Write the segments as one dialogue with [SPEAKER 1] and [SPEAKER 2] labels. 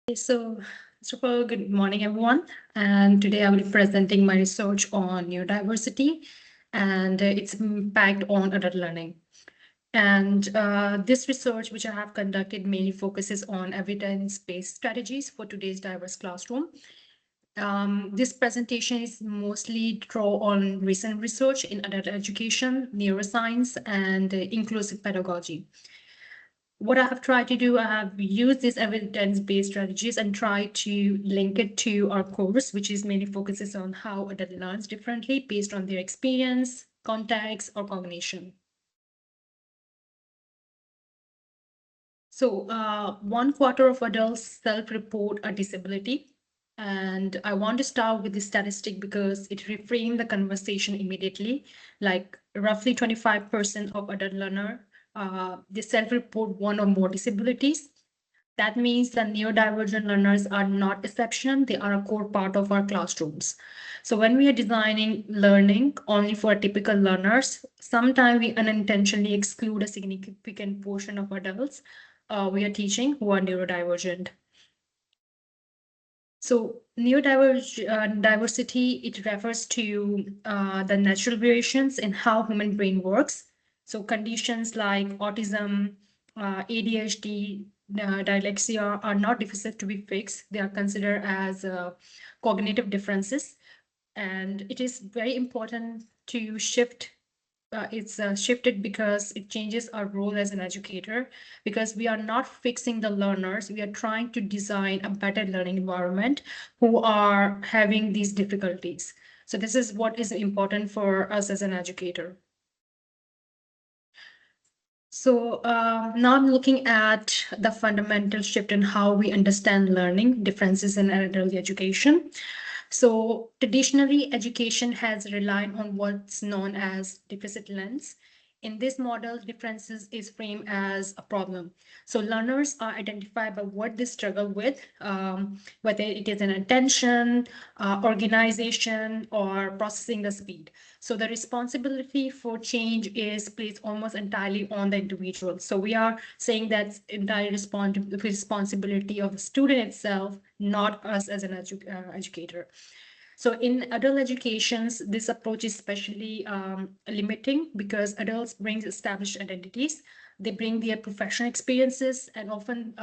[SPEAKER 1] So, first of all, good morning, everyone. And today I will be presenting my research on neurodiversity and its impact on adult learning. And this research, which I have conducted, mainly focuses on evidence-based strategies for today's diverse classroom. This presentation is mostly draw on recent research in adult education, neuroscience, and inclusive pedagogy. What I have tried to do, I have used these evidence-based strategies and tried to link it to our course, which is mainly focuses on how adult learns differently based on their experience, context, or cognition. So 1/4 of adults self-report a disability. And I want to start with this statistic because it reframed the conversation immediately. Like roughly 25% of adult learner, they self-report one or more disabilities. That means that neurodivergent learners are not exception, they are a core part of our classrooms. So when we are designing learning only for typical learners, sometimes we unintentionally exclude a significant portion of adults we are teaching who are neurodivergent. So diversity, it refers to the natural variations in how human brain works. So conditions like autism, ADHD, dyslexia are not difficult to be fixed. They are considered as cognitive differences. And it is very important to shift it's shifted because it changes our role as an educator, because we are not fixing the learners, we are trying to design a better learning environment who are having these difficulties. So this is what is important for us as an educator. So now I'm looking at the fundamental shift in how we understand learning differences in adult education. So traditionally, education has relied on what's known as deficit lens. In this model, differences is framed as a problem. So learners are identified by what they struggle with, whether it is an attention, organization, or processing the speed. So the responsibility for change is placed almost entirely on the individual. So we are saying that's entire responsibility of the student itself, not us as an educator. So in adult educations, this approach is especially limiting because adults bring established identities. They bring their professional experiences and often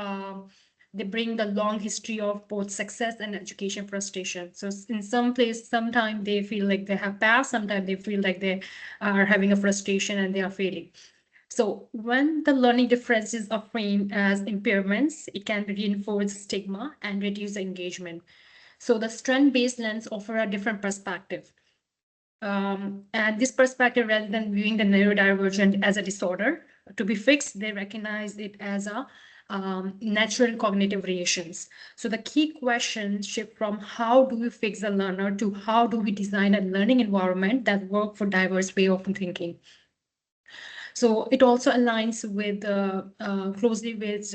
[SPEAKER 1] they bring the long history of both success and education frustration. So in some place, sometimes they feel like they have passed, sometimes they feel like they are having a frustration and they are failing. So when the learning differences are framed as impairments, it can reinforce stigma and reduce engagement. So the strength-based lens offer a different perspective. And this perspective, rather than viewing the neurodivergent as a disorder to be fixed, they recognize it as a natural cognitive variations. So the key question shift from how do we fix the learner to how do we design a learning environment that work for diverse way of thinking. So it also aligns with closely with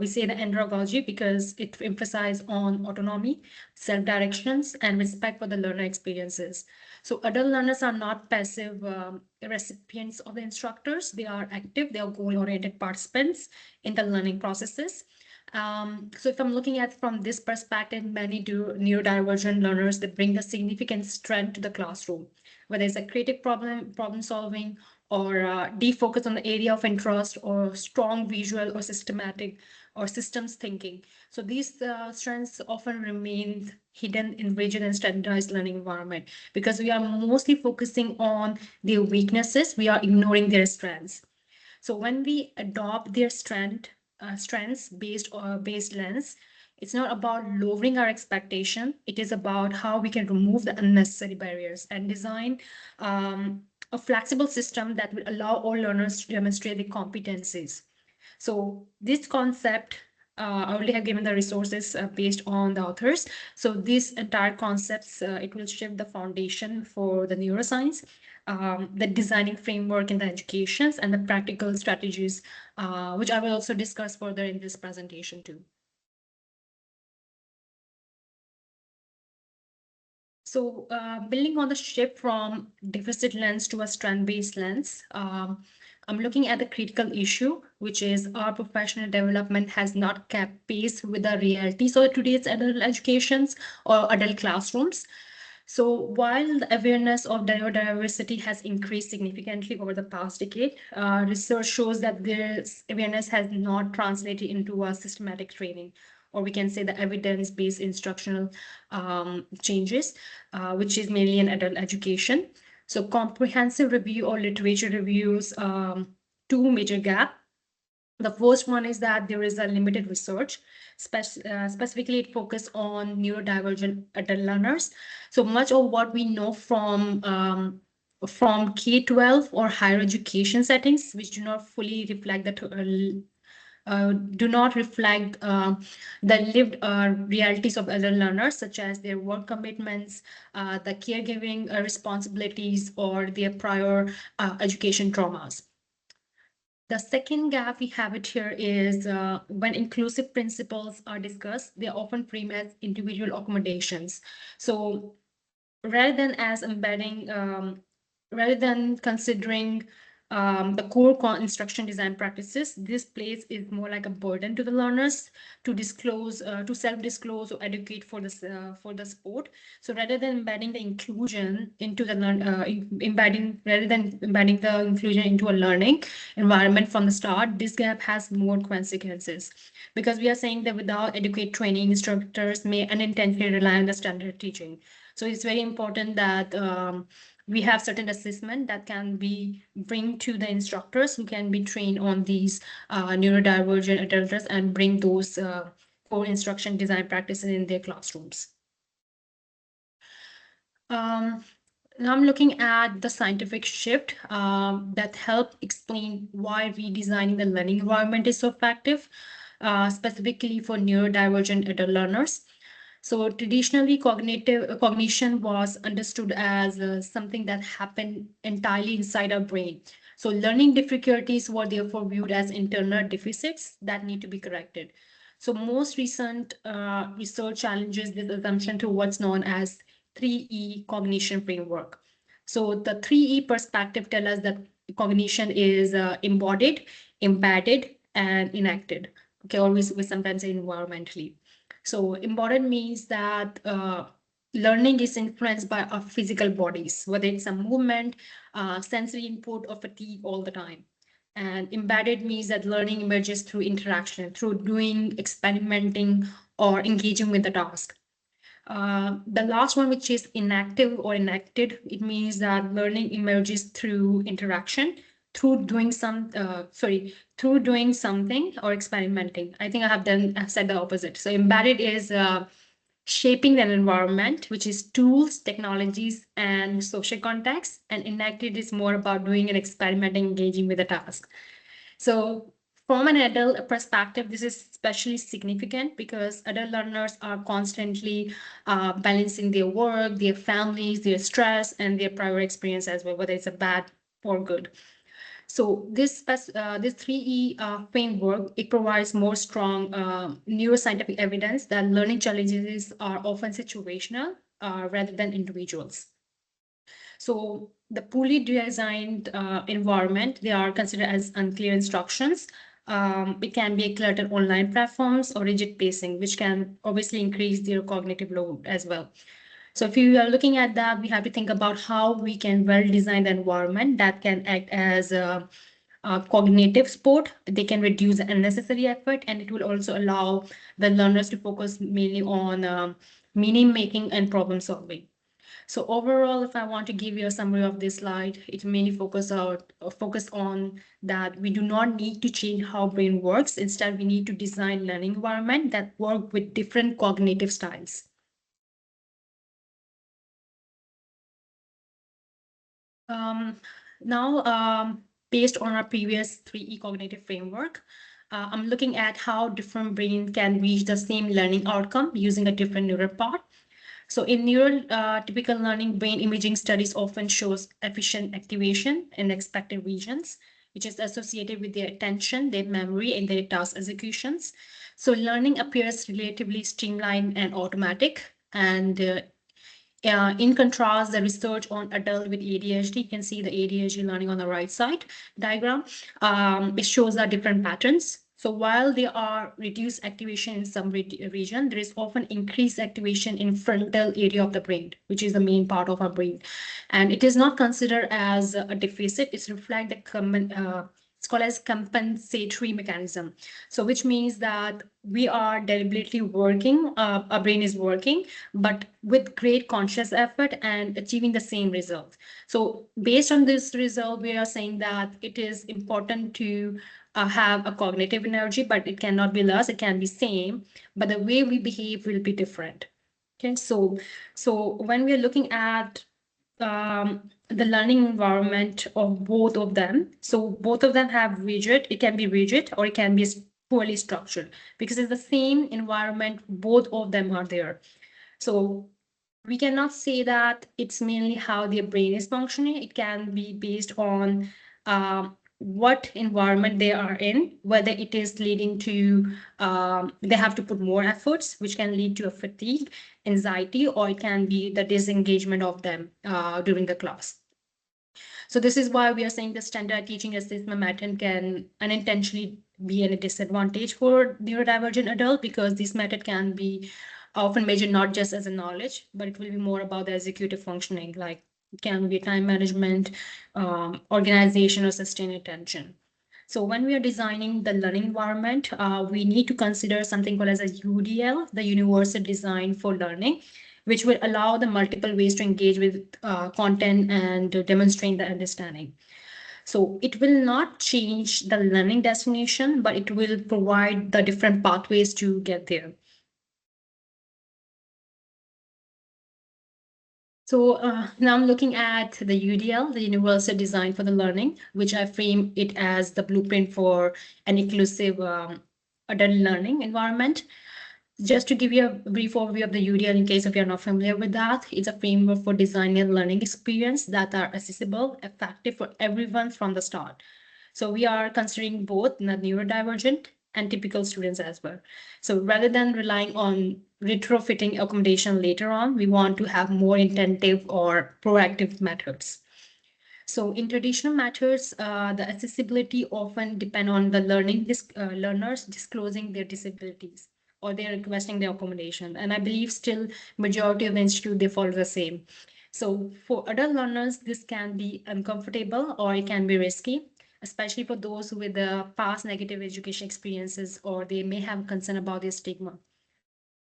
[SPEAKER 1] we say the andragogy because it emphasizes on autonomy, self-directions, and respect for the learner experiences. So adult learners are not passive recipients of the instructors. They are active, they are goal-oriented participants in the learning processes. So if I'm looking at from this perspective, many neurodivergent learners, they bring a significant strength to the classroom, whether it's a creative problem solving or defocus on the area of interest or strong visual or systematic or systems thinking. So these strengths often remain hidden in rigid and standardized learning environment because we are mostly focusing on their weaknesses. We are ignoring their strengths. So when we adopt their strengths based lens, it's not about lowering our expectation. It is about how we can remove the unnecessary barriers and design a flexible system that will allow all learners to demonstrate their competencies. So this concept, I only have given the resources based on the authors. So this entire concepts, it will shift the foundation for the neuroscience, the designing framework in the educations and the practical strategies, which I will also discuss further in this presentation too. So building on the shift from deficit lens to a strength-based lens, I'm looking at the critical issue, which is our professional development has not kept pace with the realities of today's adult educations or adult classrooms. So while the awareness of neurodiversity has increased significantly over the past decade, research shows that this awareness has not translated into a systematic training, or we can say the evidence-based instructional changes, which is mainly in adult education. So comprehensive review or literature reviews, two major gaps. The first one is that there is a limited research, specifically it focus on neurodivergent adult learners. So much of what we know from K-12 or higher education settings, which do not fully reflect do not reflect the lived realities of other learners, such as their work commitments, the caregiving responsibilities, or their prior education traumas. The second gap we have it here is when inclusive principles are discussed, they are often framed as individual accommodations. So rather than as embedding, rather than considering the core instruction design practices, this place is more like a burden to the learners to disclose, to self-disclose or educate for the sport. So rather than embedding the inclusion into the rather than embedding the inclusion into a learning environment from the start, this gap has more consequences because we are saying that without adequate training, instructors may unintentionally rely on the standard teaching. So it's very important that we have certain assessment that can be bring to the instructors who can be trained on these neurodivergent adults and bring those core instruction design practices in their classrooms. Now I'm looking at the scientific shift that help explain why redesigning the learning environment is so effective, specifically for neurodivergent adult learners. So traditionally, cognition was understood as something that happened entirely inside our brain. So learning difficulties were therefore viewed as internal deficits that need to be corrected. So most recent research challenges this assumption to what's known as 3E cognition framework. So the 3E perspective tells us that cognition is embodied, embedded, and enacted. Okay, or we sometimes say environmentally. So embodied means that learning is influenced by our physical bodies, whether it's a movement, sensory input, or fatigue all the time. And embedded means that learning emerges through interaction, through doing, experimenting, or engaging with the task. The last one, which is inactive or enacted, it means that learning emerges through interaction, through doing through doing something or experimenting. I think I've said the opposite. So embedded is shaping an environment, which is tools, technologies, and social context. And enacted is more about doing and experimenting, engaging with a task. So from an adult perspective, this is especially significant because adult learners are constantly balancing their work, their families, their stress, and their prior experience as well, whether it's a bad or good. So this 3E framework, it provides more strong neuroscientific evidence that learning challenges are often situational rather than individuals. So the poorly designed environment, they are considered as unclear instructions. It can be a cluttered online platforms or rigid pacing, which can obviously increase their cognitive load as well. So if you are looking at that, we have to think about how we can well design the environment that can act as a cognitive support. They can reduce unnecessary effort, and it will also allow the learners to focus mainly on meaning making and problem solving. So overall, if I want to give you a summary of this slide, it mainly focus on that we do not need to change how brain works. Instead, we need to design learning environment that work with different cognitive styles. Now, based on our previous 3E cognitive framework, I'm looking at how different brains can reach the same learning outcome using a different neural path. So in neurotypical learning, brain imaging studies often shows efficient activation in expected regions, which is associated with their attention, their memory, and their task executions. So learning appears relatively streamlined and automatic, and In contrast, the research on adult with ADHD, you can see the ADHD learning on the right side diagram. It shows the different patterns. So while there are reduced activation in some region, there is often increased activation in frontal area of the brain, which is the main part of our brain. And it is not considered as a deficit. It's reflect the it's called as compensatory mechanism. So which means that we are deliberately working, our brain is working, but with great conscious effort and achieving the same result. So based on this result, we are saying that it is important to have a cognitive energy, but it cannot be less, it can be same, but the way we behave will be different. Okay, so when we are looking at the learning environment of both of them. So both of them have rigid, it can be rigid or it can be poorly structured because it's the same environment, both of them are there. So we cannot say that it's mainly how their brain is functioning. It can be based on what environment they are in, whether it is leading to they have to put more efforts, which can lead to a fatigue, anxiety, or it can be the disengagement of them during the class. So this is why we are saying the standard teaching assessment method can unintentionally be a disadvantage for neurodivergent adult because this method can be often measured not just as a knowledge, but it will be more about the executive functioning, like it can be time management, organization, or sustained attention. So when we are designing the learning environment, we need to consider something called as a UDL, the Universal Design for Learning, which will allow the multiple ways to engage with content and demonstrate the understanding. So it will not change the learning destination, but it will provide the different pathways to get there. So now I'm looking at the UDL, the Universal Design for the Learning, which I frame it as the blueprint for an inclusive adult learning environment. Just to give you a brief overview of the UDL, in case if you're not familiar with that, it's a framework for designing learning experience that are accessible, effective for everyone from the start. So we are considering both the neurodivergent and typical students as well. So rather than relying on retrofitting accommodation later on, we want to have more intensive or proactive methods. So in traditional methods, the accessibility often depend on the learners disclosing their disabilities or they're requesting their accommodation. And I believe still majority of the institute, they follow the same. So for adult learners, this can be uncomfortable or it can be risky, especially for those with the past negative education experiences or they may have concern about their stigma.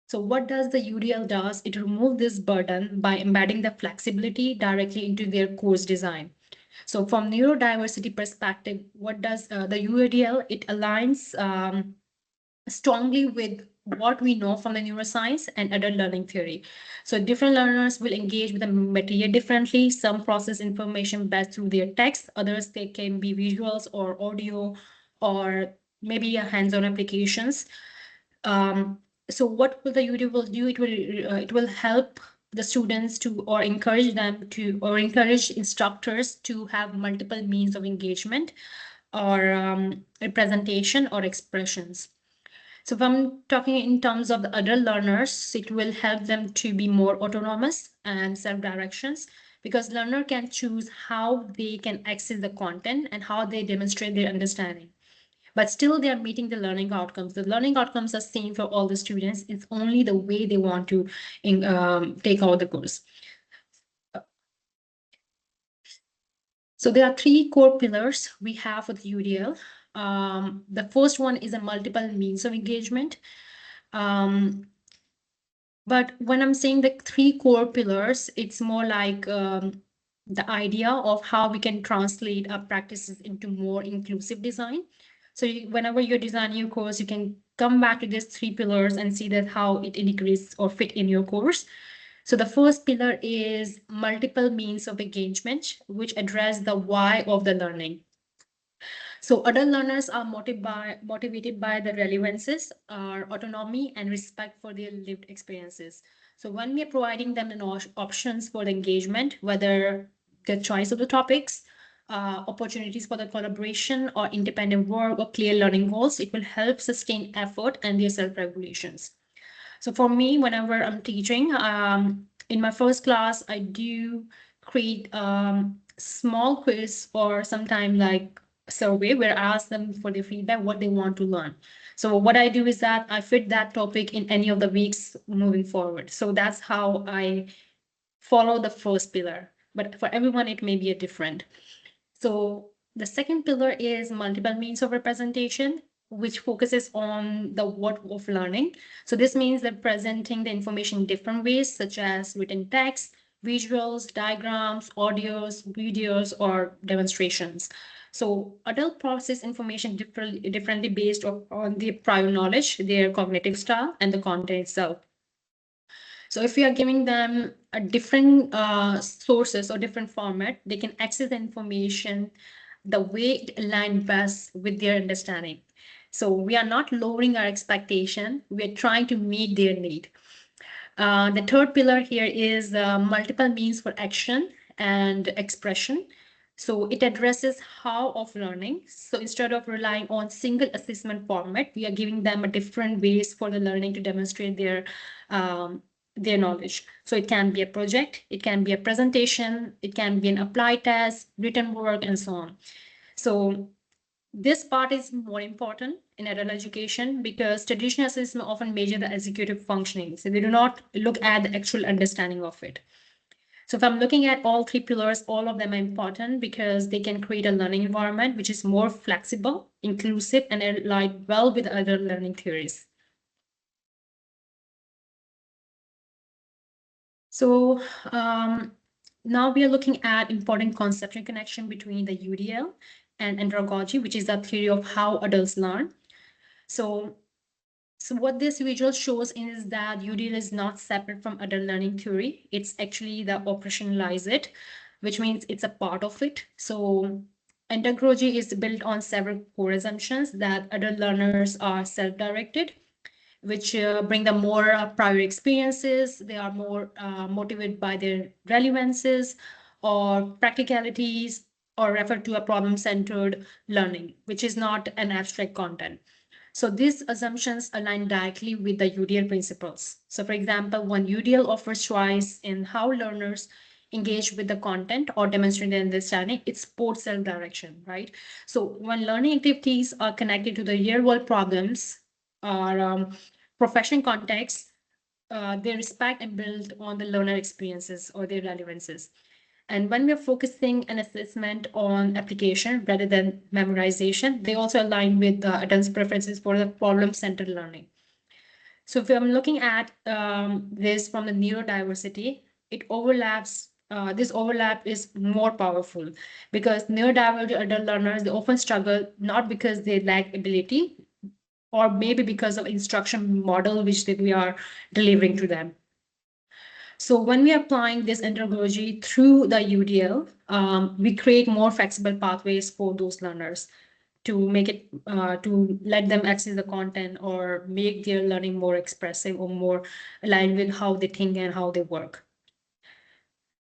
[SPEAKER 1] So what does the UDL does? It removes this burden by embedding the flexibility directly into their course design. So from neurodiversity perspective, what does the UDL? It aligns strongly with what we know from the neuroscience and adult learning theory. So different learners will engage with the material differently. Some process information best through their text, others they can be visuals or audio or maybe a hands-on applications. So what will the UDL will do? It will help the students to or encourage them to or encourage instructors to have multiple means of engagement or representation or expressions. So if I'm talking in terms of the adult learners, it will help them to be more autonomous and self-directions because learner can choose how they can access the content and how they demonstrate their understanding. But still they are meeting the learning outcomes. The learning outcomes are same for all the students. It's only the way they want to take out the course. So there are three core pillars we have for the UDL. The first one is a multiple means of engagement. But when I'm saying the three core pillars, it's more like the idea of how we can translate our practices into more inclusive design. So whenever you're designing your course, you can come back to these three pillars and see that how it integrates or fit in your course. So the first pillar is multiple means of engagement, which address the why of the learning. So adult learners are motivated by the relevances, autonomy, and respect for their lived experiences. So when we are providing them an options for the engagement, whether the choice of the topics, opportunities for the collaboration or independent work or clear learning goals, it will help sustain effort and their self-regulations. So for me, whenever I'm teaching, in my first class, I do create small quiz or sometime like survey where I ask them for their feedback, what they want to learn. So what I do is that I fit that topic in any of the weeks moving forward. So that's how I follow the first pillar. But for everyone, it may be a different. So the second pillar is multiple means of representation, which focuses on the what of learning. So this means that presenting the information in different ways, such as written text, visuals, diagrams, audios, videos, or demonstrations. So adult process information differently based on their prior knowledge, their cognitive style, and the content itself. So if we are giving them a different sources or different format, they can access the information the way it aligns best with their understanding. So we are not lowering our expectation. We are trying to meet their need. The third pillar here is multiple means for action and expression. So it addresses how of learning. So instead of relying on single assessment format, we are giving them a different ways for the learning to demonstrate their knowledge. So it can be a project, it can be a presentation, it can be an applied test, written work, and so on. So this part is more important in adult education because traditional assessment often measure the executive functioning. So they do not look at the actual understanding of it. So if I'm looking at all three pillars, all of them are important because they can create a learning environment which is more flexible, inclusive, and aligned well with other learning theories. So now we are looking at important concept and connection between the UDL and andragogy, which is the theory of how adults learn. So what this visual shows is that UDL is not separate from adult learning theory. It's actually the operationalize it, which means it's a part of it. So andragogy is built on several core assumptions that adult learners are self-directed, which bring them more prior experiences. They are more motivated by their relevances or practicalities, or refer to a problem-centered learning, which is not an abstract content. So these assumptions align directly with the UDL principles. So for example, when UDL offers choice in how learners engage with the content or demonstrate their understanding, it supports self-direction, right? So when learning activities are connected to the real-world problems or professional context, they respect and build on the learner experiences or their relevances. And when we're focusing an assessment on application rather than memorization, they also align with the adults' preferences for the problem-centered learning. So if I'm looking at this from the neurodiversity, it overlaps. This overlap is more powerful because neurodivergent adult learners, they often struggle not because they lack ability, or maybe because of instruction model which we are delivering to them. So when we are applying this andragogy through the UDL, we create more flexible pathways for those learners to make it, to let them access the content or make their learning more expressive or more aligned with how they think and how they work.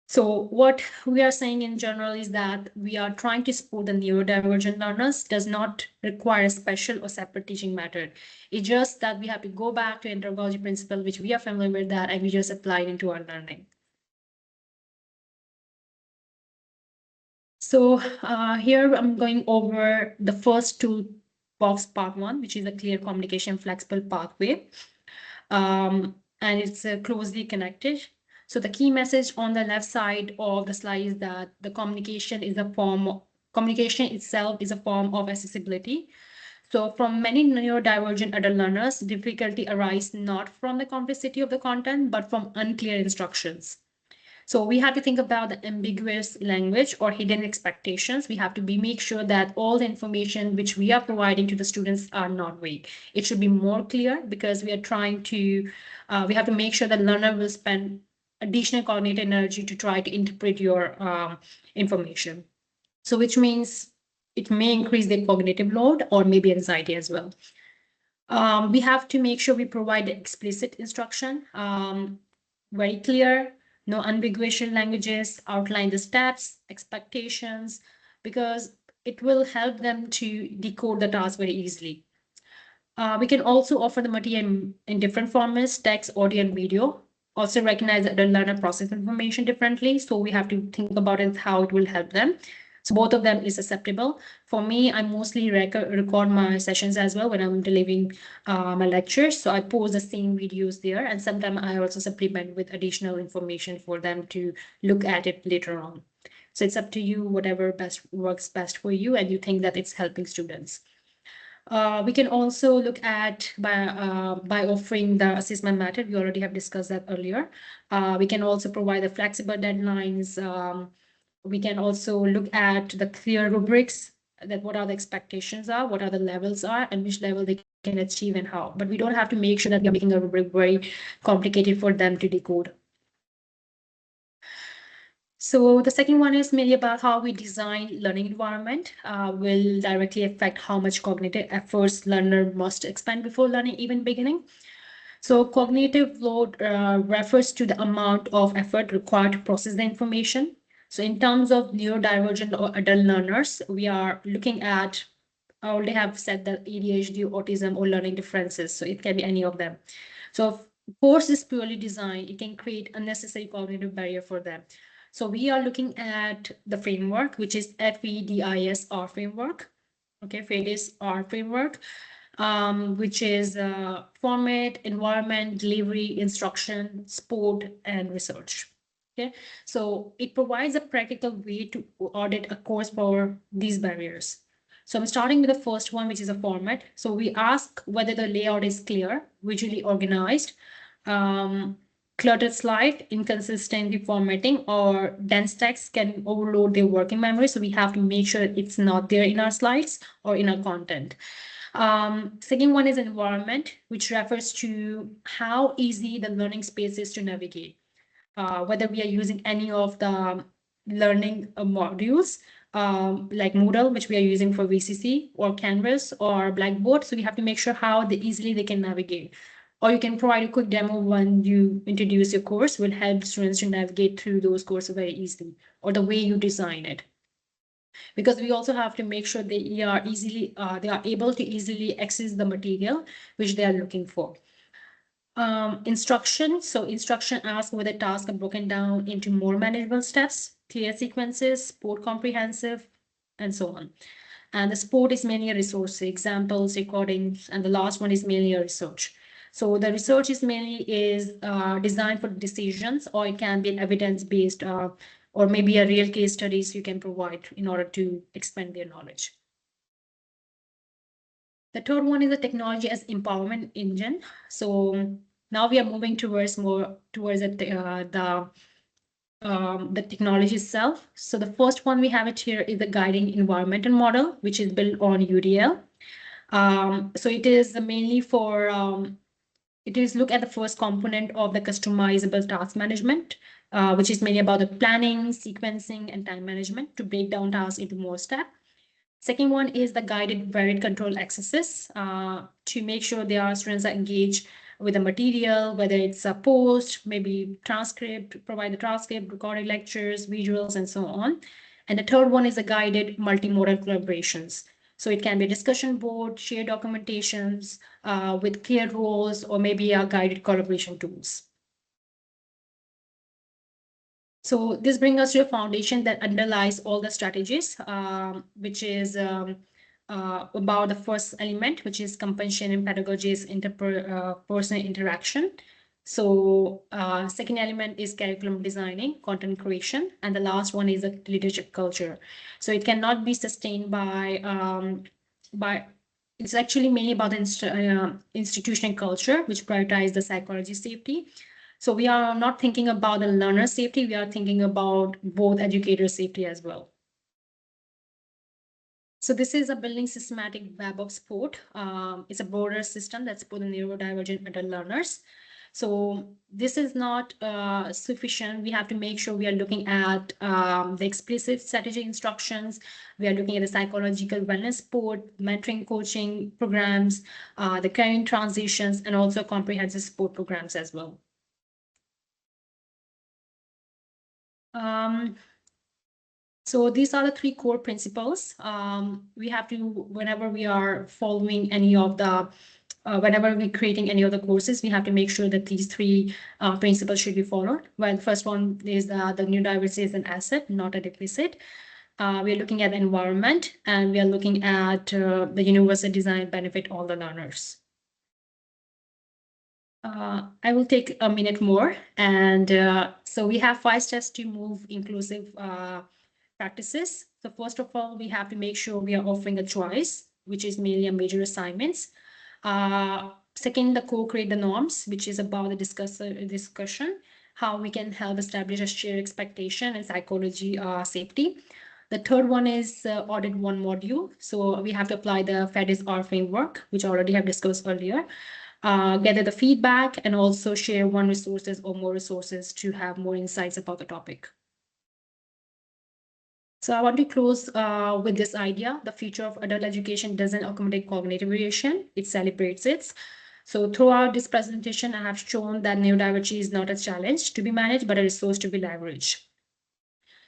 [SPEAKER 1] So what we are saying in general is that we are trying to support the neurodivergent learners does not require a special or separate teaching method. It's just that we have to go back to andragogy principle, which we are familiar with that, and we just apply it into our learning. So here I'm going over the first toolbox part one, which is a clear communication flexible pathway. And it's closely connected. So the key message on the left side of the slide is that the communication itself is a form of accessibility. So from many neurodivergent adult learners, difficulty arises not from the complexity of the content, but from unclear instructions. So we have to think about the ambiguous language or hidden expectations. We have to make sure that all the information which we are providing to the students are not vague. It should be more clear because we are trying to, we have to make sure that learner will spend additional cognitive energy to try to interpret your information. So which means it may increase their cognitive load or maybe anxiety as well. We have to make sure we provide explicit instruction, very clear, no ambiguous languages, outline the steps, expectations, because it will help them to decode the task very easily. We can also offer the material in different formats, text, audio, and video. also recognize that the learner process information differently. So we have to think about it, how it will help them. So both of them is acceptable. For me, I mostly record my sessions as well when I'm delivering my lectures. So I post the same videos there, and sometimes I also supplement with additional information for them to look at it later on. So it's up to you, whatever best works best for you, and you think that it's helping students. We can also look at by offering the assessment method. We already have discussed that earlier. We can also provide the flexible deadlines. We can also look at the clear rubrics, that what are the expectations are, what are the levels are, and which level they can achieve and how. But we don't have to make sure that we are making a rubric very complicated for them to decode. So the second one is mainly about how we design learning environment will directly affect how much cognitive efforts learner must expend before learning even beginning. So cognitive load refers to the amount of effort required to process the information. So in terms of neurodivergent or adult learners, we are looking at, I already have said that ADHD, autism, or learning differences. So it can be any of them. So if course is purely designed, it can create unnecessary cognitive barrier for them. So we are looking at the framework, which is FEDIS-R framework. Okay, FEDIS-R framework, which is format, environment, delivery, instruction, support, and research. Okay, so it provides a practical way to audit a course for these barriers. So I'm starting with the first one, which is a format. So we ask whether the layout is clear, visually organized, cluttered slide, inconsistently formatting, or dense text can overload their working memory. So we have to make sure it's not there in our slides or in our content. Second one is environment, which refers to how easy the learning space is to navigate. Whether we are using any of the learning modules, like Moodle, which we are using for VCC, or Canvas, or Blackboard. So we have to make sure how easily they can navigate. Or you can provide a quick demo when you introduce your course, will help students to navigate through those courses very easily, or the way you design it. Because we also have to make sure they are able to easily access the material which they are looking for. Instruction. So instruction asks whether tasks are broken down into more manageable steps, clear sequences, sport comprehensive, and so on. And the sport is mainly a resource, examples, recordings, and the last one is mainly a research. So the research is mainly designed for decisions, or it can be an evidence-based, or maybe a real case studies you can provide in order to expand their knowledge. The third one is the technology as empowerment engine. So now we are moving towards the technology itself. So the first one we have it here is the guiding environmental model, which is built on UDL. So it is mainly for it is look at the first component of the customizable task management, which is mainly about the planning, sequencing, and time management to break down tasks into more steps. Second one is the guided varied control accesses to make sure their students are engaged with the material, whether it's a post, maybe transcript, provide the transcript, recorded lectures, visuals, and so on. And the third one is the guided multimodal collaborations. So it can be a discussion board, shared documentations with clear roles, or maybe a guided collaboration tools. So this brings us to a foundation that underlies all the strategies, which is about the first element, which is compensation in pedagogy's interpersonal interaction. So second element is curriculum designing, content creation, and the last one is a leadership culture. So it cannot be sustained by it's actually mainly about the institutional culture, which prioritize the psychology safety. So we are not thinking about the learner safety, we are thinking about both educator safety as well. So this is a building systematic web of sport. It's a broader system that's for the neurodivergent adult learners. So this is not sufficient. We have to make sure we are looking at the explicit strategy instructions. We are looking at the psychological wellness support, mentoring coaching programs, the career transitions, and also comprehensive support programs as well. So these are the three core principles. We have to, whenever we are following any of the whenever we're creating any of the courses, we have to make sure that these three principles should be followed. Well, the first one is the neurodiversity is an asset, not a deficit. We are looking at the environment, and we are looking at the universal design benefit all the learners. I will take a minute more. And so we have 5 steps to move inclusive practices. So first of all, we have to make sure we are offering a choice, which is mainly a major assignments. Second, the co-create the norms, which is about the discussion, how we can help establish a shared expectation and psychology safety. The third one is audit one module. So we have to apply the FEDIS-R framework, which I already have discussed earlier. Gather the feedback and also share one resources or more resources to have more insights about the topic. So I want to close with this idea. The future of adult education doesn't accommodate cognitive variation, it celebrates it. So throughout this presentation, I have shown that neurodiversity is not a challenge to be managed, but a resource to be leveraged.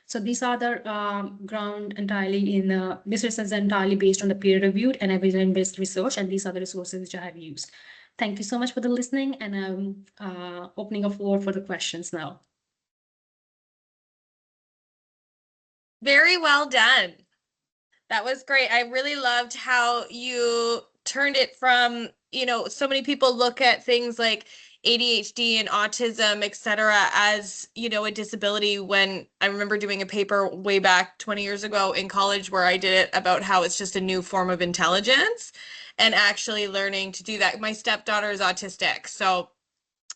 [SPEAKER 1] So these are the ground entirely in this research is entirely based on the peer-reviewed and evidence-based research, and these are the resources which I have used. Thank you so much for the listening, and I'm opening a floor for the questions now.
[SPEAKER 2] Very well done. That was great. I really loved how you turned it from, so many people look at things like ADHD and autism, et cetera, as, a disability, when I remember doing a paper way back 20 years ago in college where I did it about how it's just a new form of intelligence and actually learning to do that. My stepdaughter is autistic, so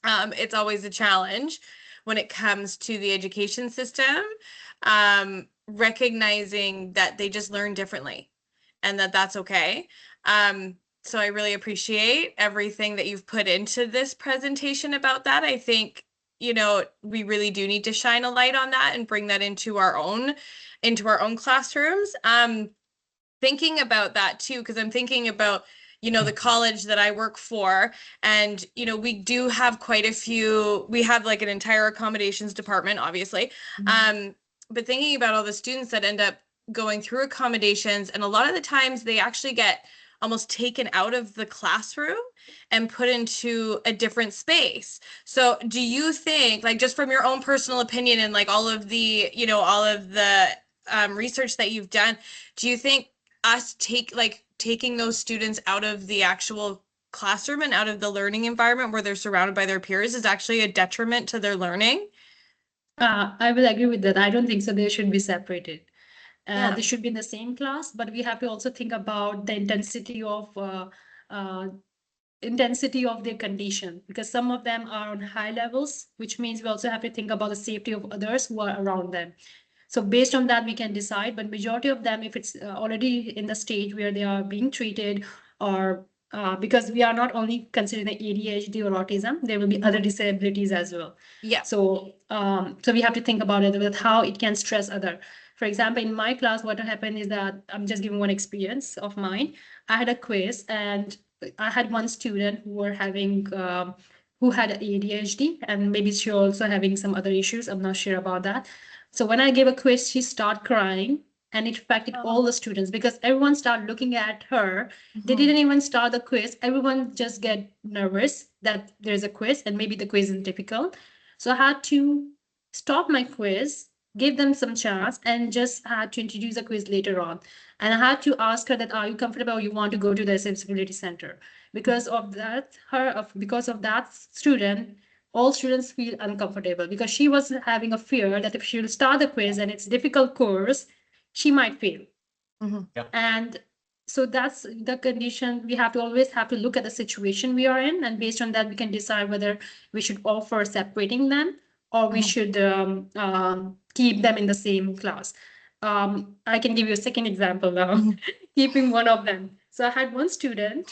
[SPEAKER 2] it's always a challenge when it comes to the education system, recognizing that they just learn differently and that that's okay. So I really appreciate everything that you've put into this presentation about that. I think, we really do need to shine a light on that and bring that into our own classrooms. Thinking about that too, because I'm thinking about, the college that I work for, and, we do have quite a few, we have like an entire accommodations department, obviously. But thinking about all the students that end up going through accommodations, and a lot of the times they actually get almost taken out of the classroom and put into a different space. So do you think, like, just from your own personal opinion and like all of the, research that you've done, do you think us taking those students out of the actual classroom and out of the learning environment where they're surrounded by their peers is actually a detriment to their learning?
[SPEAKER 1] I will agree with that. I don't think so. They should be separated.
[SPEAKER 2] Yeah.
[SPEAKER 1] They should be in the same class, but we have to also think about the intensity of their condition, because some of them are on high levels, which means we also have to think about the safety of others who are around them. So based on that, we can decide. But majority of them, if it's already in the stage where they are being treated, or because we are not only considering the ADHD or autism, there will be other disabilities as well.
[SPEAKER 2] Yeah.
[SPEAKER 1] So so we have to think about it with how it can stress other. For example, in my class, what happened is that I'm just giving one experience of mine. I had a quiz, and I had one student who had ADHD, and maybe she also having some other issues. I'm not sure about that. So when I gave a quiz, she started crying, and it affected all the students because everyone started looking at her. They didn't even start the quiz. Everyone just get nervous that there's a quiz and maybe the quiz is difficult. So I had to stop my quiz, give them some chance, and just had to introduce the quiz later on. And I had to ask her that, are you comfortable, or you want to go to the accessibility center? Because of that, student, all students feel uncomfortable because she was having a fear that if she'll start the quiz and it's difficult course, she might fail.
[SPEAKER 2] Yeah.
[SPEAKER 1] And so that's the condition. We have to always have to look at the situation we are in, and based on that, we can decide whether we should offer separating them or we should keep them in the same class. I can give you a second example now, keeping one of them. So I had one student,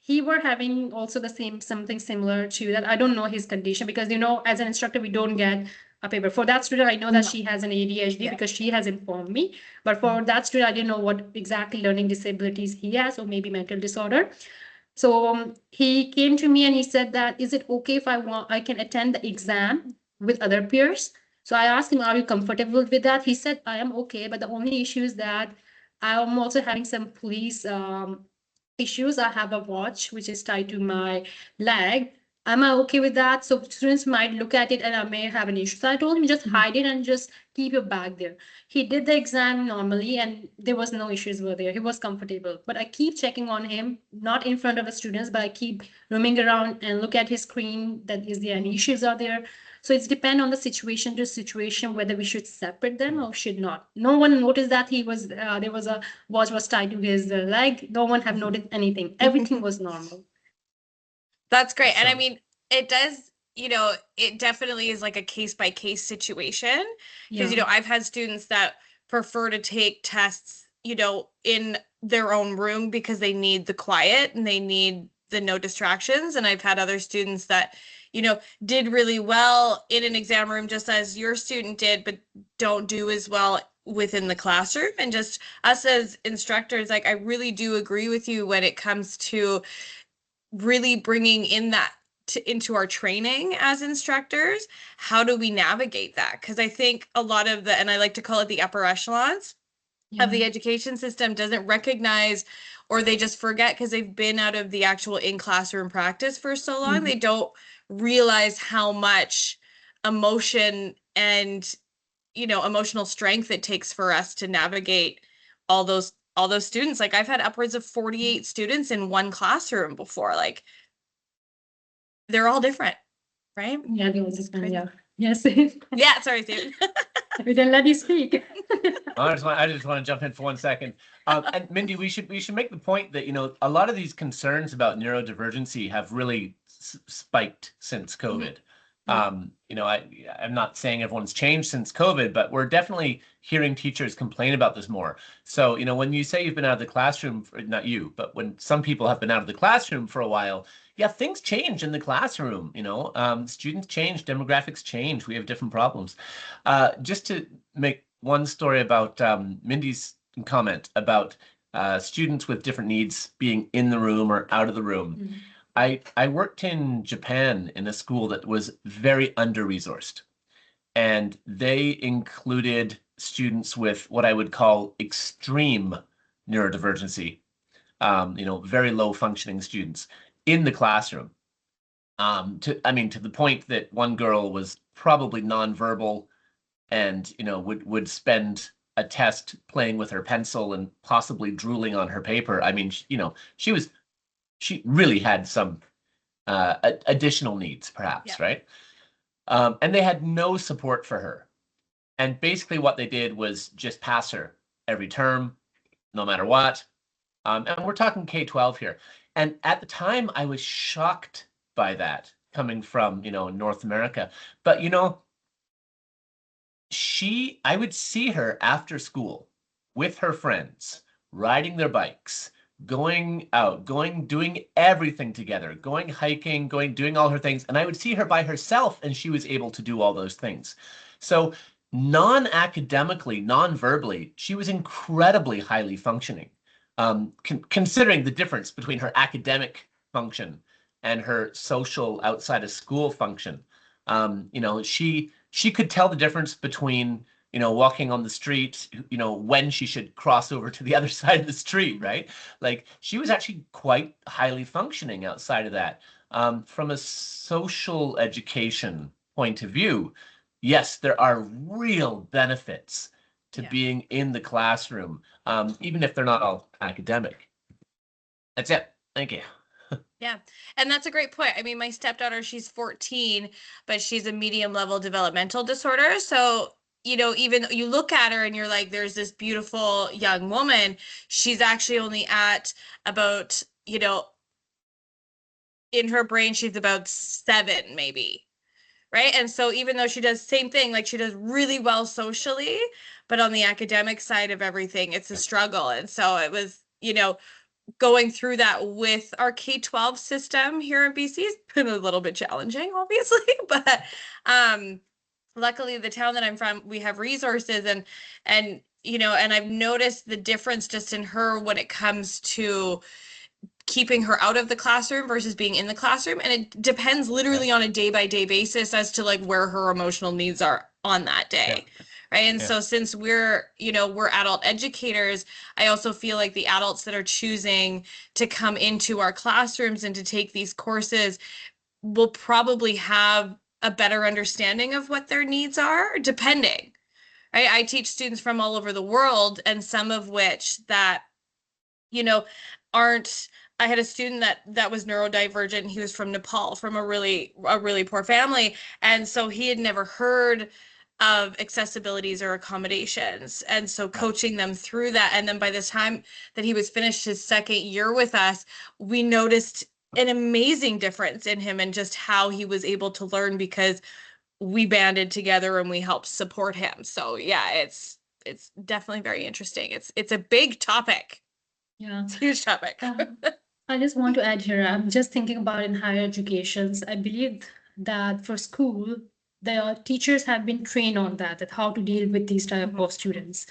[SPEAKER 1] he were having also the same, something similar to that. I don't know his condition because, as an instructor, we don't get a paper. For that student, I know that she has an ADHD because she has informed me. But for that student, I didn't know what exactly learning disabilities he has, or maybe mental disorder. So he came to me and he said that, is it okay if I can attend the exam with other peers? So I asked him, are you comfortable with that? He said, I am okay, but the only issue is that I'm also having some police issues. I have a watch which is tied to my leg. Am I okay with that? So students might look at it and I may have an issue. So I told him just hide it and just keep your bag there. He did the exam normally and there was no issues were there. He was comfortable. But I keep checking on him, not in front of the students, but I keep roaming around and look at his screen that is there any issues are there. So it's depend on the situation to situation whether we should separate them or should not. No one noticed that he was there was a watch was tied to his leg. No one have noticed anything. Everything was normal.
[SPEAKER 2] That's great. And I
[SPEAKER 3] So-
[SPEAKER 2] mean, it does, it definitely is like a case by case situation because,
[SPEAKER 1] Yeah.
[SPEAKER 2] I've had students that prefer to take tests, in their own room because they need the quiet and they need the no distractions. And I've had other students that, did really well in an exam room, just as your student did, but don't do as well within the classroom. And just us as instructors, like, I really do agree with you when it comes to really bringing in that into our training as instructors. How do we navigate that? Because I think a lot of and I like to call it the upper echelons of the education system doesn't recognize, or they just forget because they've been out of the actual in classroom practice for so long. They don't realize how much emotion and emotional strength it takes for us to navigate all those students. Like, I've had upwards of 48 students in one classroom before. Like, they're all different, right?
[SPEAKER 1] Yeah, they was just
[SPEAKER 2] Crazy.
[SPEAKER 1] yeah. Yes.
[SPEAKER 2] Yeah, sorry, Steven.
[SPEAKER 1] We didn't let you speak.
[SPEAKER 3] I just want to jump in for 1 second. And Mindy, we should make the point that a lot of these concerns about neurodivergency have really spiked since COVID. I'm not saying everyone's changed since COVID, but we're definitely hearing teachers complain about this more. So when you say you've been out of the classroom, not you, but when some people have been out of the classroom for a while, yeah, things change in the classroom. Students change, demographics change. We have different problems. Just to make one story about Mindy's comment about students with different needs being in the room or out of the room. I worked in Japan in a school that was very under-resourced, and they included students with what I would call extreme neurodivergency, very low functioning students in the classroom. To the point that one girl was probably nonverbal and would spend a test playing with her pencil and possibly drooling on her paper. She really had some additional needs, perhaps, right? And they had no support for her. And basically what they did was just pass her every term, no matter what. And we're talking K-12 here. And at the time, I was shocked by that coming from, North America. But, I would see her after school with her friends, riding their bikes, going out, doing everything together, going hiking, doing all her things. And I would see her by herself and she was able to do all those things. So non-academically, non-verbally, she was incredibly highly functioning. Considering the difference between her academic function and her social outside of school function. She could tell the difference between, walking on the street, when she should cross over to the other side of the street, right? Like, she was actually quite highly functioning outside of that. From a social education point of view, yes, there are real benefits to being in the classroom, even if they're not all academic. That's it. Thank you.
[SPEAKER 2] Yeah. And that's a great point. I mean, my stepdaughter, she's 14, but she's a medium level developmental disorder. So, even you look at her and you're like, there's this beautiful young woman. She's actually only at about, in her brain, she's about 7, maybe. Right. And so even though she does same thing, like she does really well socially, but on the academic side of everything, it's a struggle. And so it was, going through that with our K-12 system here in BC has been a little bit challenging, obviously, but luckily the town that I'm from, we have resources and and I've noticed the difference just in her when it comes to keeping her out of the classroom versus being in the classroom. And it depends literally on a day by day basis as to like where her emotional needs are on that day. right? And
[SPEAKER 3] Yeah.
[SPEAKER 2] so since we're adult educators, I also feel like the adults that are choosing to come into our classrooms and to take these courses will probably have a better understanding of what their needs are, depending. Right? I teach students from all over the world, and some of which that aren't. I had a student that was neurodivergent. He was from Nepal, from a really poor family, and so he had never heard of accessibilities or accommodations, and so coaching them through that. And then by the time that he was finished his second year with us, we noticed an amazing difference in him and just how he was able to learn because we banded together and we helped support him. So yeah, it's definitely very interesting. It's a big topic.
[SPEAKER 1] Yeah.
[SPEAKER 2] It's a huge topic.
[SPEAKER 1] I just want to add here, I'm just thinking about in higher educations. I believe that for school, the teachers have been trained on that how to deal with these type of students.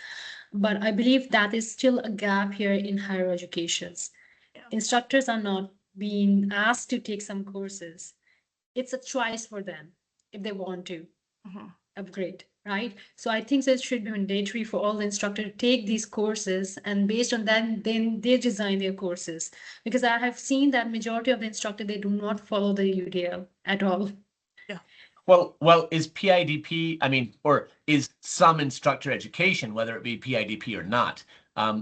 [SPEAKER 1] But I believe that is still a gap here in higher educations.
[SPEAKER 2] Yeah.
[SPEAKER 1] Instructors are not being asked to take some courses. It's a choice for them if they want to upgrade, right? So I think that it should be mandatory for all the instructors to take these courses, and based on that, then they design their courses. Because I have seen that majority of the instructors, they do not follow the UDL at all.
[SPEAKER 3] Well, is PIDP, or is some instructor education, whether it be PIDP or not,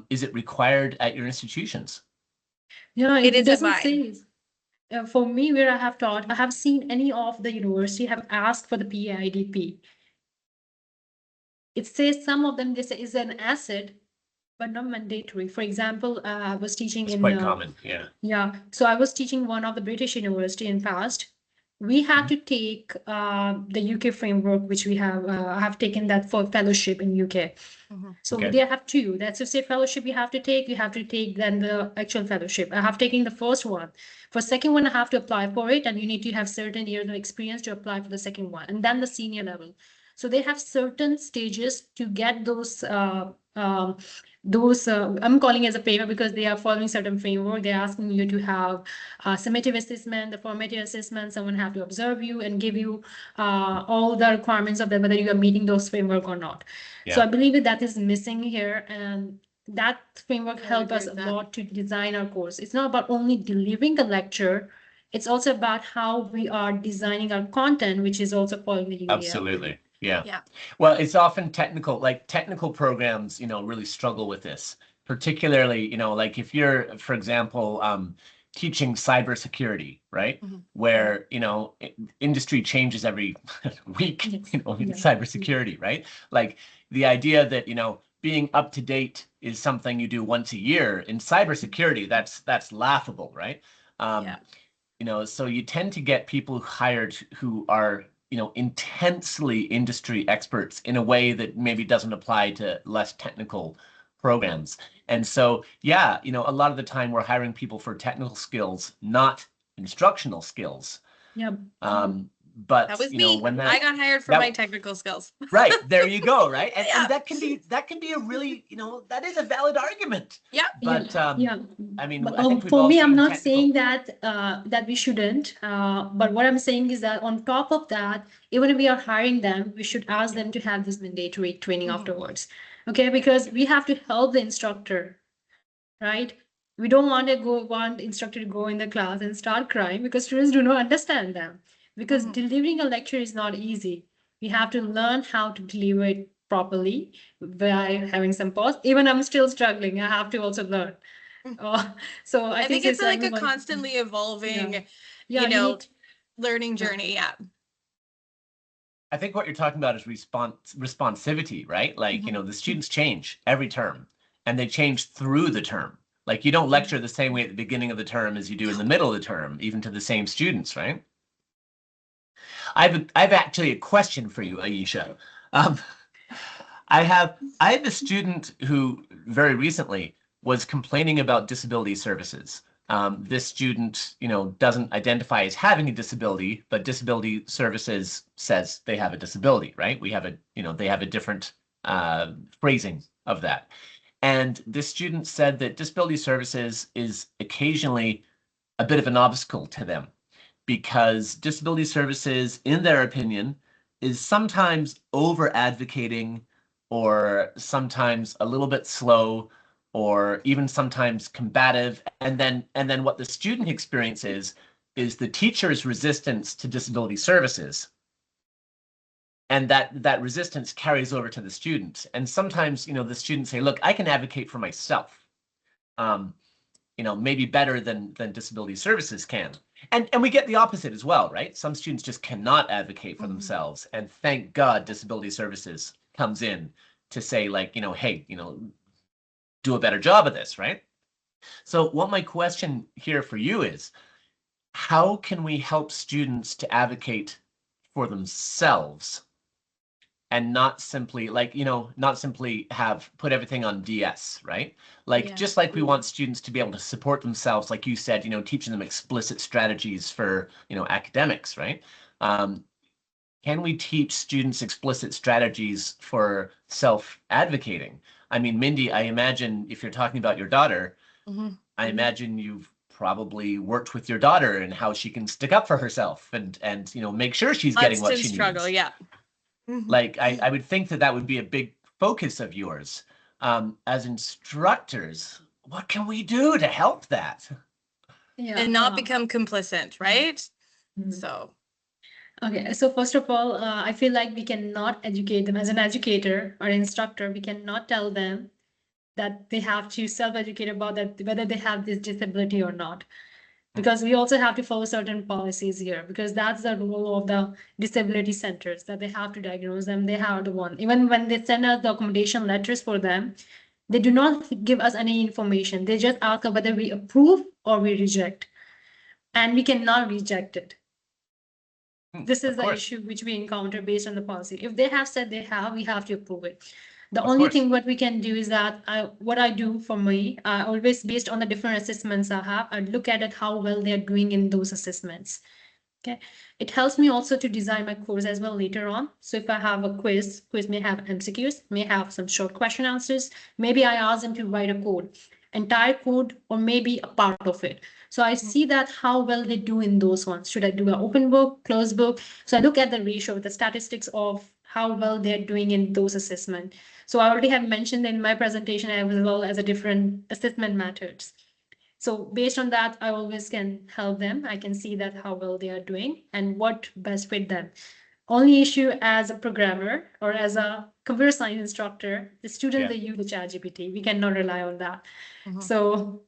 [SPEAKER 3] is it required at your institutions?
[SPEAKER 1] Yeah,
[SPEAKER 2] It
[SPEAKER 1] it
[SPEAKER 2] is at
[SPEAKER 1] doesn't
[SPEAKER 2] mine.
[SPEAKER 1] say. For me, where I have taught, I have seen any of the university have asked for the PIDP. It says some of them, this is an asset, but not mandatory. For example, I was teaching
[SPEAKER 3] It's
[SPEAKER 1] in
[SPEAKER 3] quite common, yeah.
[SPEAKER 1] Yeah, so I was teaching one of the British university in past. We had to take the UK framework, which we have. I have taken that for fellowship in UK. So
[SPEAKER 3] Okay.
[SPEAKER 1] they have two. The associate fellowship you have to take. You have to take then the actual fellowship. I have taken the first one. For second one, I have to apply for it, and you need to have certain years of experience to apply for the second one, and then the senior level. So they have certain stages to get those. I'm calling as a paper because they are following certain framework. They're asking you to have summative assessment, the formative assessment. Someone have to observe you and give you all the requirements of that, whether you are meeting those framework or not. So I believe that is missing here, and that framework helped us a lot to design our course. It's not about only delivering the lecture. It's also about how we are designing our content, which is also following the UDL.
[SPEAKER 3] Absolutely. Yeah.
[SPEAKER 2] Yeah.
[SPEAKER 3] Well, it's often technical, like technical programs, really struggle with this, particularly, like if you're, for example, teaching cybersecurity, right? Where, industry changes every week,
[SPEAKER 1] Yes.
[SPEAKER 3] in
[SPEAKER 1] Yeah.
[SPEAKER 3] cybersecurity, right? Like the idea that, being up to date is something you do once a year in cybersecurity, that's laughable, right? So you tend to get people hired who are intensely industry experts in a way that maybe doesn't apply to less technical programs. And so, yeah, a lot of the time we're hiring people for technical skills, not instructional skills.
[SPEAKER 1] Yeah.
[SPEAKER 3] But
[SPEAKER 2] That was me.
[SPEAKER 3] when
[SPEAKER 2] I got hired for my technical skills.
[SPEAKER 3] Right, there you go, right? And,
[SPEAKER 2] Yeah.
[SPEAKER 3] and that can be a really, that is a valid argument.
[SPEAKER 2] Yeah.
[SPEAKER 3] But
[SPEAKER 1] yeah.
[SPEAKER 3] I mean,
[SPEAKER 1] But,
[SPEAKER 3] I think we've
[SPEAKER 1] for
[SPEAKER 3] all
[SPEAKER 1] me, I'm
[SPEAKER 3] seen
[SPEAKER 1] not
[SPEAKER 3] technical-
[SPEAKER 1] saying that we shouldn't. But what I'm saying is that on top of that, even if we are hiring them, we should ask them to have this mandatory training afterwards. Okay, because we have to help the instructor, right? We don't want the instructor to go in the class and start crying because students do not understand them. Because delivering a lecture is not easy. We have to learn how to deliver it properly by having some pause. Even I'm still struggling. I have to also learn. So
[SPEAKER 2] I think it's like a
[SPEAKER 1] everyone-
[SPEAKER 2] constantly evolving,
[SPEAKER 1] Yeah, you need-
[SPEAKER 2] learning journey. Yeah.
[SPEAKER 3] I think what you're talking about is responsivity, right? Like, the students change every term and they change through the term. Like you don't lecture the same way at the beginning of the term as you do in the middle of the term, even to the same students, right? I've actually a question for you, Aisha. I have a student who very recently was complaining about disability services. This student, doesn't identify as having a disability, but disability services says they have a disability, right? We have they have a different phrasing of that. And this student said that disability services is occasionally a bit of an obstacle to them because disability services, in their opinion, is sometimes over advocating or sometimes a little bit slow, or even sometimes combative. And then what the student experience is the teacher's resistance to disability services. And that resistance carries over to the student. And sometimes, the students say, look, I can advocate for myself. Maybe better than disability services can. And we get the opposite as well, right? Some students just cannot advocate for themselves. And thank God disability services comes in to say, like, hey, do a better job of this, right? So what my question here for you is, how can we help students to advocate for themselves and not simply not simply have put everything on DS, right? Like, just like we want students to be able to support themselves, like you said, teaching them explicit strategies for, academics, right? Can we teach students explicit strategies for self-advocating? I mean, Mindy, I imagine if you're talking about your daughter, I imagine you've probably worked with your daughter and how she can stick up for herself and make sure she's getting what she
[SPEAKER 2] struggle,
[SPEAKER 3] needs.
[SPEAKER 2] yeah.
[SPEAKER 3] Like, I would think that would be a big focus of yours. As instructors, what can we do to help that?
[SPEAKER 1] Yeah.
[SPEAKER 2] And not become complicit, right? So.
[SPEAKER 1] Okay, so first of all, I feel like we cannot educate them as an educator or instructor. We cannot tell them that they have to self-educate about that, whether they have this disability or not. Because we also have to follow certain policies here, because that's the role of the disability centers, that they have to diagnose them. They have to one. Even when they send us the accommodation letters for them, they do not give us any information. They just ask whether we approve or we reject. And we cannot reject it. This is the issue which we encounter based on the policy. If they have said they have, we have to approve it. The only thing what we can do is that what I do for me, always based on the different assessments I have, I look at it how well they're doing in those assessments. Okay, it helps me also to design my course as well later on. So if I have a quiz may have MCQs, may have some short question answers. Maybe I ask them to write a code, entire code, or maybe a part of it. So I see that how well they do in those ones. Should I do an open book, closed book? So I look at the ratio, the statistics of how well they're doing in those assessments. So I already have mentioned in my presentation as well as a different assessment methods. So based on that, I always can help them. I can see that how well they are doing and what best fit them. Only issue as a programmer or as a computer science instructor, the students, they use the ChatGPT. We cannot rely on that. So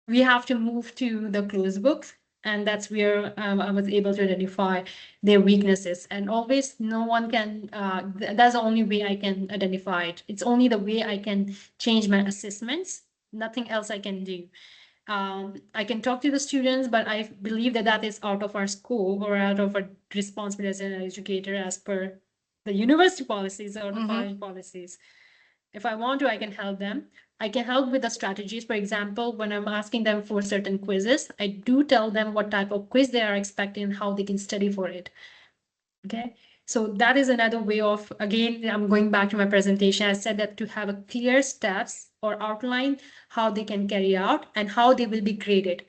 [SPEAKER 1] we have to move to the closed books. And that's where I was able to identify their weaknesses. And always, no one can, that's the only way I can identify it. It's only the way I can change my assessments. Nothing else I can do. I can talk to the students, but I believe that that is out of our scope or out of our responsibility as an educator as per the university policies or the college policies. If I want to, I can help them. I can help with the strategies. For example, when I'm asking them for certain quizzes, I do tell them what type of quiz they are expecting and how they can study for it. Okay. So that is another way of, again, I'm going back to my presentation. I said that to have a clear steps or outline how they can carry out and how they will be graded.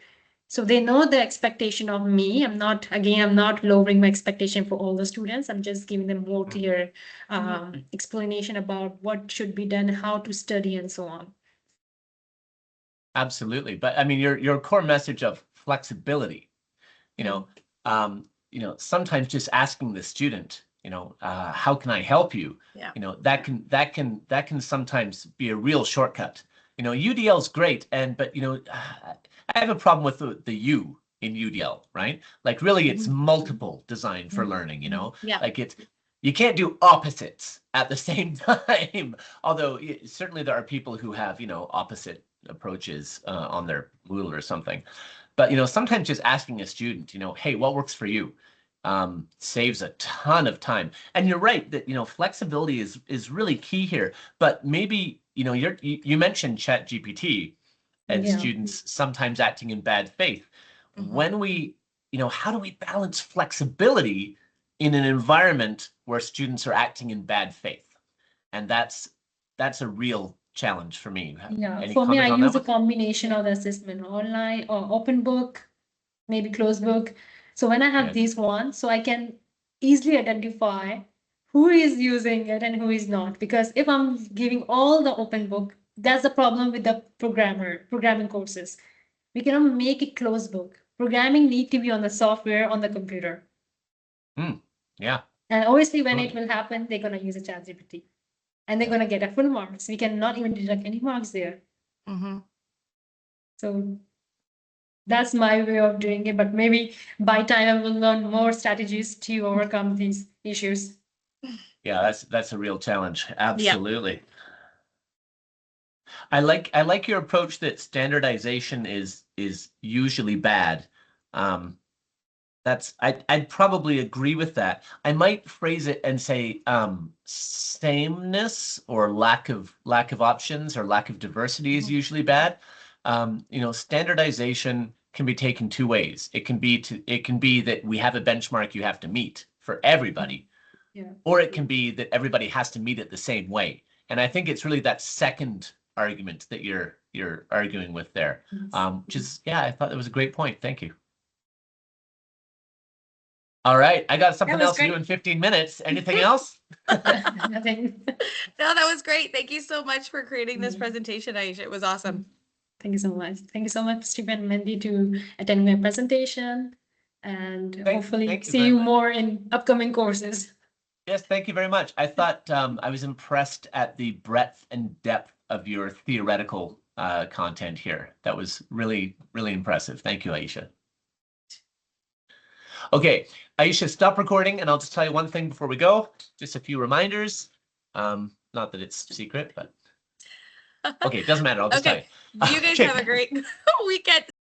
[SPEAKER 1] So they know the expectation of me. I'm not lowering my expectation for all the students. I'm just giving them more clear explanation about what should be done, how to study, and so on.
[SPEAKER 3] Absolutely. But I mean, your core message of flexibility, sometimes just asking the student, how can I help you?
[SPEAKER 2] Yeah.
[SPEAKER 3] That can sometimes be a real shortcut. UDL is great, but I have a problem with the U in UDL, right? Like, really, it's multiple design for learning.
[SPEAKER 2] Yeah.
[SPEAKER 3] Like, you can't do opposites at the same time. Although certainly there are people who have opposite approaches on their Moodle or something. But sometimes just asking a student, hey, what works for you, saves a ton of time. And you're right that flexibility is really key here. But maybe you mentioned ChatGPT and students sometimes acting in bad faith. When we how do we balance flexibility in an environment where students are acting in bad faith? And that's a real challenge for me.
[SPEAKER 1] Yeah,
[SPEAKER 3] Any
[SPEAKER 1] for me, I
[SPEAKER 3] comment on
[SPEAKER 1] use
[SPEAKER 3] that
[SPEAKER 1] a combination of the assessment, online or open book, maybe closed book. So when I have these ones, so I can easily identify who is using it and who is not. Because if I'm giving all the open book, that's the problem with the programming courses. We cannot make it closed book. Programming need to be on the software on the computer.
[SPEAKER 3] Yeah.
[SPEAKER 1] And obviously when it
[SPEAKER 3] Totally.
[SPEAKER 1] will happen, they're gonna use a ChatGPT. And they're gonna get a full marks. We cannot even deduct any marks there.
[SPEAKER 2] Mm-hmm.
[SPEAKER 1] So that's my way of doing it. But maybe by time I will learn more strategies to overcome these issues.
[SPEAKER 3] Yeah, that's a real challenge. Absolutely. I like your approach that standardization is usually bad. I'd probably agree with that. I might phrase it and say sameness or lack of options or lack of diversity is usually bad. Standardization can be taken two ways. It can be that we have a benchmark you have to meet for everybody,
[SPEAKER 1] Yeah.
[SPEAKER 3] or it can be that everybody has to meet it the same way. And I think it's really that second argument that you're arguing with there. Which is, yeah, I thought that was a great point. Thank you. All right, I got something
[SPEAKER 2] was
[SPEAKER 3] else to do
[SPEAKER 2] great.
[SPEAKER 3] in 15 minutes. Anything else?
[SPEAKER 1] Nothing.
[SPEAKER 2] No, that was great. Thank you so much for creating this
[SPEAKER 1] Mm.
[SPEAKER 2] presentation, Aisha. It was awesome.
[SPEAKER 1] Thank you so much. Thank you so much, Stephen and Mandy, to attend my presentation, and hopefully
[SPEAKER 3] thank you
[SPEAKER 1] see
[SPEAKER 3] very
[SPEAKER 1] you
[SPEAKER 3] much.
[SPEAKER 1] more in upcoming courses.
[SPEAKER 3] Yes, thank you very much. I thought I was impressed at the breadth and depth of your theoretical content here. That was really, really impressive. Thank you, Aisha. Okay, Aisha, stop recording, and I'll just tell you one thing before we go. Just a few reminders. Not that it's secret, but okay, it doesn't matter. I'll just tell
[SPEAKER 2] Okay.
[SPEAKER 3] you.
[SPEAKER 2] You guys
[SPEAKER 3] Okay.
[SPEAKER 2] have a great weekend.